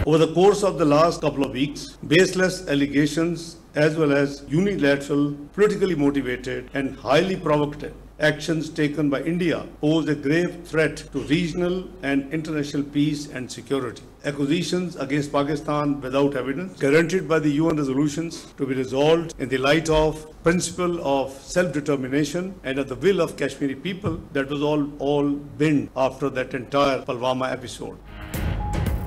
Over the course of the last couple of weeks, baseless allegations as well as unilateral, politically motivated and highly provocative actions taken by India pose a grave threat to regional and international peace and security. Accusations against Pakistan without evidence, guaranteed by the UN resolutions to be resolved in the light of principle of self-determination and of the will of Kashmiri people, that was all binned after that entire Pulwama episode.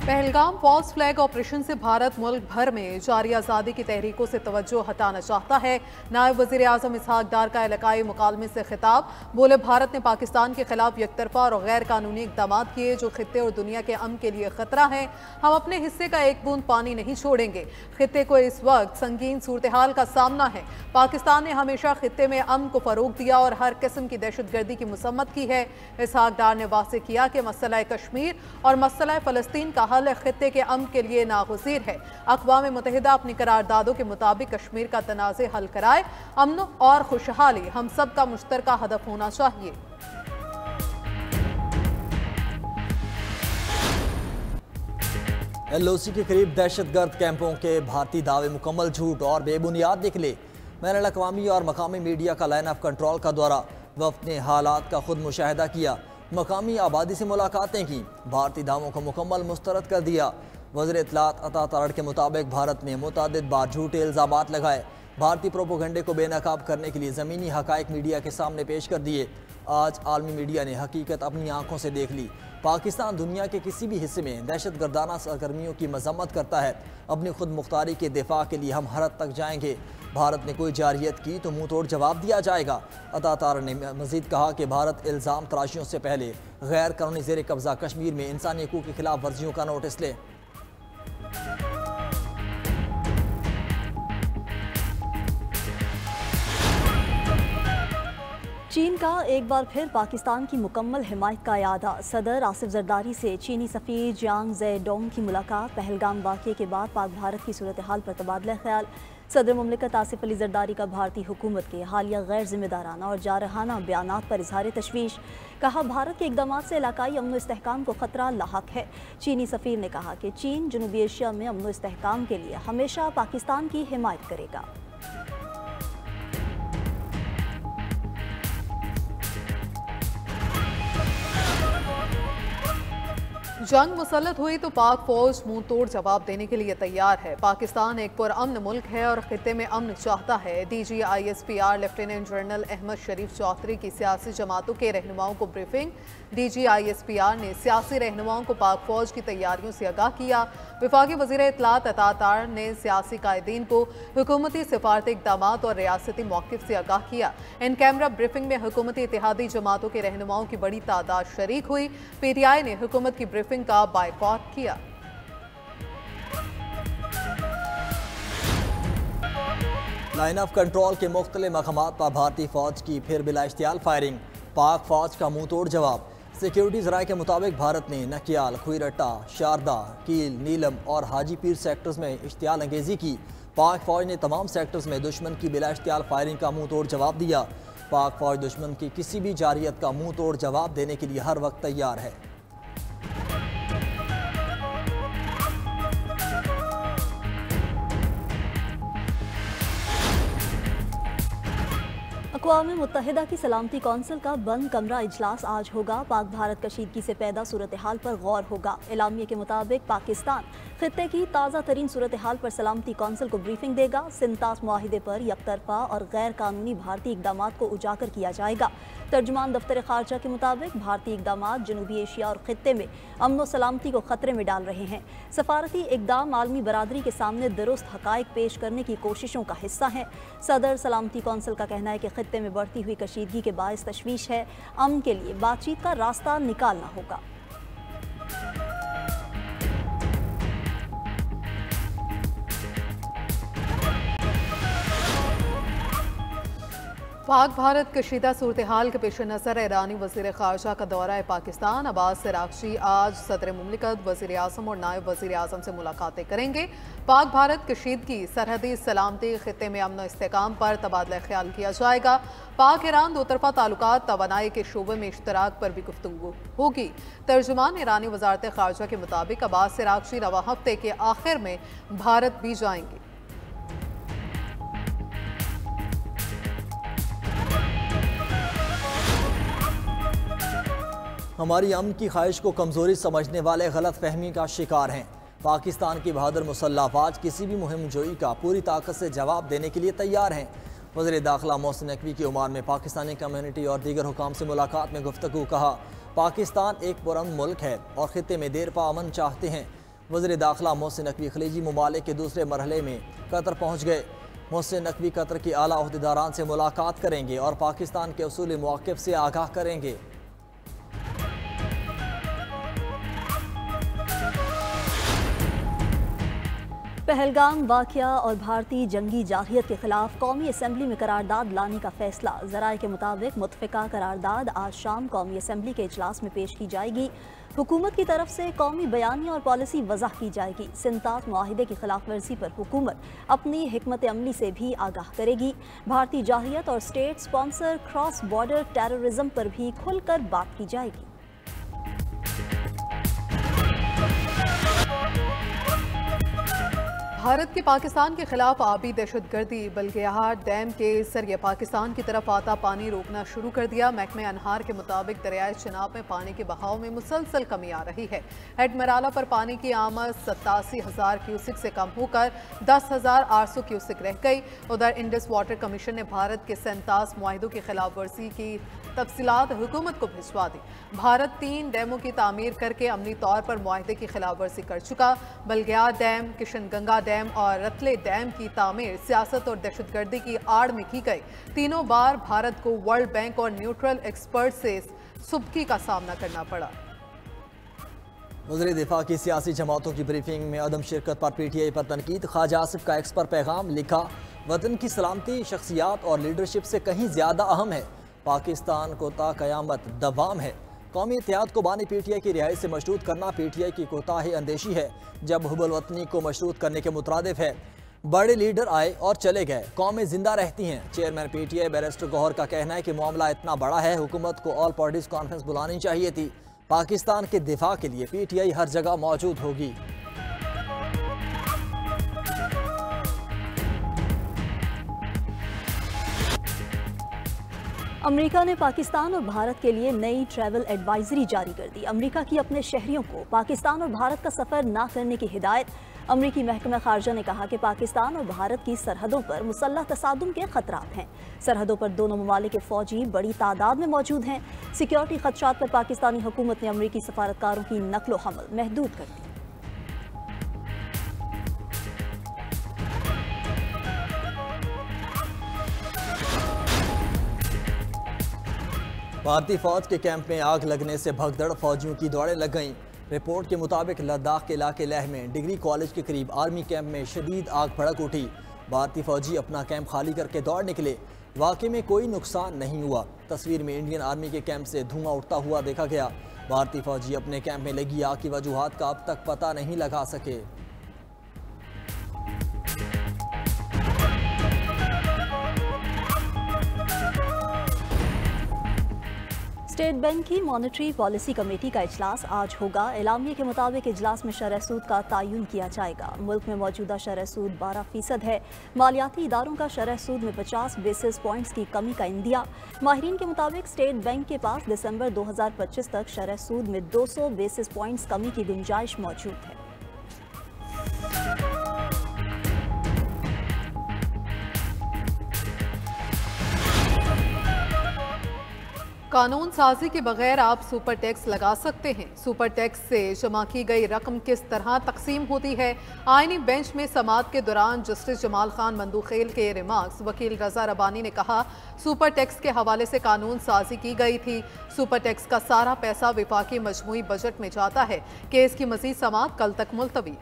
Pahalgam false flag operation से भारत मुल्क भर में जारी आज़ादी की तहरीकों से तवज्जो हटाना चाहता है। नायब वज़ीर आज़म इसहाक डार का इलाकाई मुकालमे से खिताब, बोले भारत ने पाकिस्तान के खिलाफ यकतरफा और गैर कानूनी इक़दाम किए जो खित्ते और दुनिया के अमन के लिए खतरा है। हम अपने हिस्से का एक बूंद पानी नहीं छोड़ेंगे। खित्ते को इस वक्त संगीन सूरत हाल का सामना है। पाकिस्तान ने हमेशा खित्ते में अमन को फ़रोग दिया और हर किस्म की दहशतगर्दी की मसम्मत की है। इसहाक डार ने वाज़ेह किया कि मसला कश्मीर और मसला फ़लस्तीन का खित्ते के अमन के लिए नागुज़ीर है। अक़वाम मुत्तहिदा अपनी करारदादों के मुताबिक कश्मीर का तनाज़े हल कराए। अमन और खुशहाली हम सब का मुश्तरका हदफ होना चाहिए। LOC के करीब दहशतगर्द कैंपों के भारतीय दावे मुकम्मल झूठ और बेबुनियाद निकले। मैंने अक़वामी और मकामी मीडिया का लाइन ऑफ कंट्रोल का दौरा, वफ़द ने हालात का खुद मुशाहिदा किया, मकामी आबादी से मुलाकातें की, भारतीय दावों को मुकम्मल मुस्तरद कर दिया। वज़ीर इत्तलात अता तारड़ के मुताबिक भारत ने मुतअद्दिद बार झूठे इल्ज़ामात लगाए, भारतीय प्रोपोगंडे को बेनकाब करने के लिए ज़मीनी हक़ाइक़ मीडिया के सामने पेश कर दिए। आज आलमी मीडिया ने हकीकत अपनी आंखों से देख ली। पाकिस्तान दुनिया के किसी भी हिस्से में दहशतगर्दाना सरगर्मियों की मजम्मत करता है। अपनी खुद मुख्तारी के दिफा के लिए हम हर हद तक जाएंगे। भारत ने कोई जारियत की तो मुंह तोड़ जवाब दिया जाएगा। अता तारड़ ने मजीद कहा कि भारत इल्ज़ाम तराशियों से पहले गैर कानूनी ज़ेर कब्ज़ा कश्मीर में इंसानी हकूक़ की खिलाफ वर्जियों का नोटिस ले। चीन का एक बार फिर पाकिस्तान की मुकम्मल हिमायत का इरादा। सदर आसिफ जरदारी से चीनी सफ़ीर जियांग ज़ेडोंग की मुलाकात। पहलगाम वाक़े के बाद पाक भारत की सूरत हाल पर तबादला ख्याल। सदर मुमलिकत आसिफ अली जरदारी का भारतीय हुकूमत के हालिया गैर जिम्मेदाराना और जारहाना बयानात पर इजहार तशवीश। कहा भारत के इक़दाम से इलाकाई अमन व इस्तेहकाम को ख़तरा लाहक है। चीनी सफ़ीर ने कहा कि चीन जनूबी एशिया में अमन व इस्तेहकाम के लिए हमेशा पाकिस्तान की हिमायत करेगा। जंग मुसल्लत हुई तो पाक फौज मुंह तोड़ जवाब देने के लिए तैयार है। पाकिस्तान एक पुरअमन मुल्क है और खित्ते में अमन चाहता है। DG ISPR lieutenant general Ahmed Sharif Chaudhry की सियासी जमातों के रहनुमाओं को ब्रीफिंग। DG ISPR ने सियासी रहनुमाओं को पाक फौज की तैयारियों से आगाह किया। वफाकी वज़ीर इत्तलात अता तारड़ ने सियासी कायदीन को हुकूमती सिफारती इक़दाम और रियासती मौक़िफ़ से आगाह किया। इन कैमरा ब्रीफिंग में हुकूमती इत्तेहादी जमातों के रहनुमाओं की बड़ी तादाद शरीक हुई। PTI ने हुकूमत की ब्रीफिंग का बायकॉट किया। लाइन ऑफ कंट्रोल के मुख्तलिफ मकामात पर भारतीय फौज की फिर बिला इश्तियाल फायरिंग। पाक फौज का मुंह तोड़ जवाब। सिक्योरिटी ज़राए के मुताबिक भारत ने नकियाल, खुईरट्टा, शारदा, कील, नीलम और हाजी पीर सेक्टर्स में इश्तियाल अंगेज़ी की। पाक फौज ने तमाम सेक्टर्स में दुश्मन की बिला इश्तियाल फायरिंग का मुंह तोड़ जवाब दिया। पाक फौज दुश्मन की किसी भी जारियत का मुंह तोड़ जवाब देने के लिए हर वक्त तैयार है। अक़वाम मुत्तहिदा की सलामती कौंसिल का बंद कमरा इजलास आज होगा। पाक भारत कशीदगी से पैदा सूरत हाल पर गौर होगा। एलामिया के मुताबिक पाकिस्तान खित्ते की ताज़ा तरीन सूरत हाल पर सलामती कौंसिल को ब्रीफिंग देगा। सिंतास मुआहिदे पर यकतरफा और गैर कानूनी भारतीय इक़दाम को उजागर किया जाएगा। तर्जुमान दफ्तर खारजा के मुताबिक भारतीय इक़दाम जनूबी एशिया और खित्ते में अमन व सलामती को ख़तरे में डाल रहे हैं। सफारती इक़दाम आलमी बरादरी के सामने दुरुस्त हक़ाइक़ पेश करने की कोशिशों का हिस्सा हैं। सदर सलामती कौंसिल का कहना है कि खित्ते में बढ़ती हुई कशीदगी के बायस तशवीश है। अमन के लिए बातचीत का रास्ता निकालना होगा। पाक भारत कशीदा सूरत हाल के पेश नज़र ईरानी वज़ीर ख़ारजा का दौरा पाकिस्तान अब्बास अराग़ची आज सदर मुमलिकत वज़ीर आज़म और नायब वज़ीर आज़म से मुलाकातें करेंगे। पाक भारत कशीदगी सरहदी सलामती खित्ते में अमन इस्तेकाम पर तबादला ख्याल किया जाएगा। पाक ईरान दो तरफ़ा ताल्लुकात तवानाई के शोबे में इश्तराक पर भी गुफ्तगू होगी। तर्जुमान ईरानी वज़ारत ख़ारजा के मुताबिक अब्बास अराग़ची रवा हफ्ते के आखिर में भारत भी जाएंगे। हमारी अमन की ख्वाहिश को कमज़ोरी समझने वाले गलत फहमी का शिकार हैं। पाकिस्तान की बहादुर मुसल्लह अफवाज किसी भी मुहिम जोई का पूरी ताकत से जवाब देने के लिए तैयार हैं। वज़ीर दाखिला मोहसिन नकवी की ओमान में पाकिस्तानी कम्यूनिटी और दीगर हुकाम से मुलाकात में गुफ्तगू। कहा, पाकिस्तान एक पुरअमन मुल्क है और खित्ते में देर पा अमन चाहते हैं। वज़ीर दाखिला मोहसिन नकवी खलीजी ममालिक के दूसरे मरहले में कतर पहुँच गए। मोहसिन नकवी कतर की आला अहदेदारान से मुलाकात करेंगे और पाकिस्तान के उसूली मौक़िफ़ से आगाह करेंगे। पहलगाम वाक़या और भारतीय जंगी जारहियत के खिलाफ कौमी असम्बली में करारदाद लाने का फैसला। ज़राए के मुताबिक मुतफ़िका करारदाद आज शाम कौमी असम्बली के इजलास में पेश की जाएगी। हुकूमत की तरफ से कौमी बयानी और पॉलिसी वज़ाह की जाएगी। सिंतात मुआहिदे की खिलाफ वर्जी पर हुकूमत अपनी हिकमत अमली से भी आगाह करेगी। भारतीय जारहियत और state sponsor cross border terrorism पर भी खुलकर बात की जाएगी। भारत के पाकिस्तान के खिलाफ आबी दहशतगर्दी बल्गेहार डैम के जरिए पाकिस्तान की तरफ आता पानी रोकना शुरू कर दिया। महकमे अनहार के मुताबिक दरियाए चिनाब में पानी के बहाव में मुसलसल कमी आ रही है। हेड मराला पर पानी की आमद 87,000 क्यूसिक से कम होकर 10,800 क्यूसिक रह गई। उधर इंडस वाटर कमीशन ने भारत के 47 मुआहिदों की खिलाफ वर्जी की तफसीलात हुकूमत को भिजवा दी। भारत 3 डैमों की तामीर करके अमली तौर पर मुआहिदे की खिलाफ वर्जी कर चुका। बल्गेहार डैम, किशनगंगा डैम और रतले डैम की तामीर सियासत और दहशतगर्दी की आड़ में की गई। तीनों बार भारत को वर्ल्ड बैंक और न्यूट्रल एक्सपर्ट से सुबकी का सामना करना पड़ा। वज़ीर दिफा की सियासी जमातों की ब्रीफिंग में अदम शिरकत पर PTI पर तनकीद। ख्वाजा आसिफ का एक्स पर पैगाम। लिखा, वतन की सलामती शख्सियात और लीडरशिप से कहीं ज़्यादा अहम है। पाकिस्तान को ता क़यामत दवाम है। कौमी इत्तेहाद को बानी PTI की रिहाई से मशरूत करना PTI की कोताही अंदेशी है, जब हुबुल वतनी को मशरूत करने के मुतरादिफ है। बड़े लीडर आए और चले गए, कौमें जिंदा रहती हैं। चेयरमैन PTI बैरिस्टर गौहर का कहना है कि मामला इतना बड़ा है, हुकूमत को ऑल पार्टीज कॉन्फ्रेंस बुलानी चाहिए थी। पाकिस्तान के दिफा के लिए PTI हर जगह मौजूद होगी। अमेरिका ने पाकिस्तान और भारत के लिए नई ट्रैवल एडवाइजरी जारी कर दी। अमेरिका की अपने शहरियों को पाकिस्तान और भारत का सफ़र ना करने की हिदायत। अमेरिकी महकमा खारजा ने कहा कि पाकिस्तान और भारत की सरहदों पर मुसल्लह तसादुम के खतरात हैं। सरहदों पर दोनों ममालिक के फौजी बड़ी तादाद में मौजूद हैं। सिक्योरिटी खदशात पर पाकिस्तानी हुकूमत ने अमेरिकी सफारतकारों की नकलो हमल महदूद कर दी। भारतीय फौज के कैंप में आग लगने से भगदड़, फौजियों की दौड़ें लग गईं। रिपोर्ट के मुताबिक लद्दाख के इलाके लेह में डिग्री कॉलेज के करीब आर्मी कैंप में शदीद आग भड़क उठी। भारतीय फौजी अपना कैंप खाली करके दौड़ निकले। वाक़े में कोई नुकसान नहीं हुआ। तस्वीर में इंडियन आर्मी के कैंप से धुआं उठता हुआ देखा गया। भारतीय फौजी अपने कैंप में लगी आग की वजूहात का अब तक पता नहीं लगा सके। स्टेट बैंक की मॉनेटरी पॉलिसी कमेटी का इजलास आज होगा। एलामिया के मुताबिक इजलास में शरह सूद का तयन किया जाएगा। मुल्क में मौजूदा शरह सूद 12% है। मालियाती इदारों का शरह सूद में 50 बेसिस पॉइंट्स की कमी का इंदिया। माहिरीन के मुताबिक स्टेट बैंक के पास दिसंबर 2025 तक शरह सूद में 200 बेसिस पॉइंट्स कमी की गुंजाइश मौजूद है। कानून साजी के बगैर आप सुपर टैक्स लगा सकते हैं। सुपर टैक्स से जमा की गई रकम किस तरह तकसीम होती है। आईनी बेंच में समाअत के दौरान जस्टिस जमाल खान मंदूखेल के रिमार्क्स। वकील रजा रबानी ने कहा, सुपर टैक्स के हवाले से कानून साजी की गई थी। सुपर टैक्स का सारा पैसा विफाकी मजमूई बजट में जाता है। केस की मजीद समाअत कल तक मुलतवी।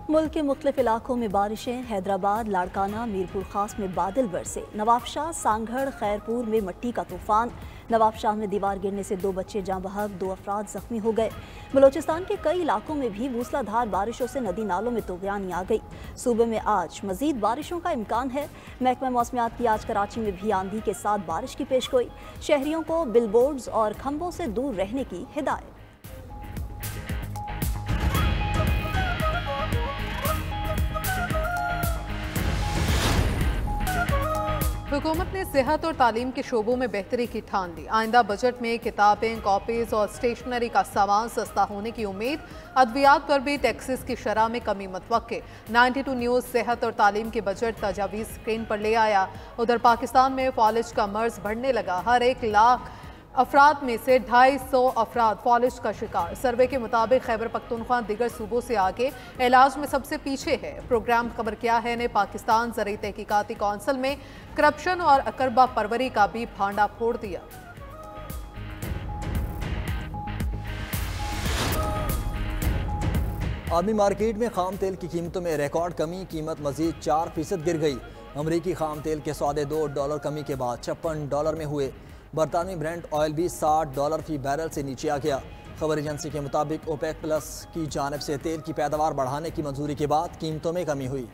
मुल्क के मुख्तलिफ इलाकों में बारिशें। हैदराबाद, लाड़काना, मीरपुर खास में बादल बरसे। नवाबशाह, सांगढ़, खैरपुर में मिट्टी का तूफान। नवाबशाह में दीवार गिरने से 2 बच्चे जाँ बहक, 2 अफराद जख्मी हो गए। बलोचिस्तान के कई इलाकों में भी मूसलाधार बारिशों से नदी नालों में तूफ़ानी आ गई। सूबे में आज मजीद बारिशों का इम्कान है। महकमा मौसमियात की आज कराची में भी आंधी के साथ बारिश की पेशगोई। शहरियों को बिलबोर्ड्स और खंभों से दूर रहने की हिदायत। हुकूमत ने सेहत और तालीम के शोबों में बेहतरी की ठान ली। आइंदा बजट में किताबें, कॉपीज और स्टेशनरी का सामान सस्ता होने की उम्मीद। अद्वियात पर भी टैक्सेस की शरह में कमी मुतवक्के। 92 न्यूज़ सेहत और तालीम के बजट तजावीज़ स्क्रीन पर ले आया। उधर पाकिस्तान में फॉलिज का मर्ज बढ़ने लगा। हर 1 लाख अफराद में से 250 अफराद फॉलिज का शिकार। सर्वे के मुताबिक खैबर पख्तूनख्वा दिगर सूबों से आगे इलाज में सबसे पीछे है। प्रोग्राम खबर क्या है ने पाकिस्तान ज़रई तहकीकाती कौंसिल में करप्शन और अकरबा परवरी का भी भांडा फोड़ दिया। आलमी मार्केट में खाम तेल की कीमतों में रिकॉर्ड कमी। कीमत मजीद 4% गिर गई। अमरीकी खाम तेल के सौदे $2 कमी के बाद $56 में हुए। बरतानवी ब्रेंट ऑयल भी $60 फी बैरल से नीचे आ गया। खबर एजेंसी के मुताबिक ओपेक प्लस की जानिब से तेल की पैदावार बढ़ाने की मंजूरी के बाद कीमतों में कमी हुई।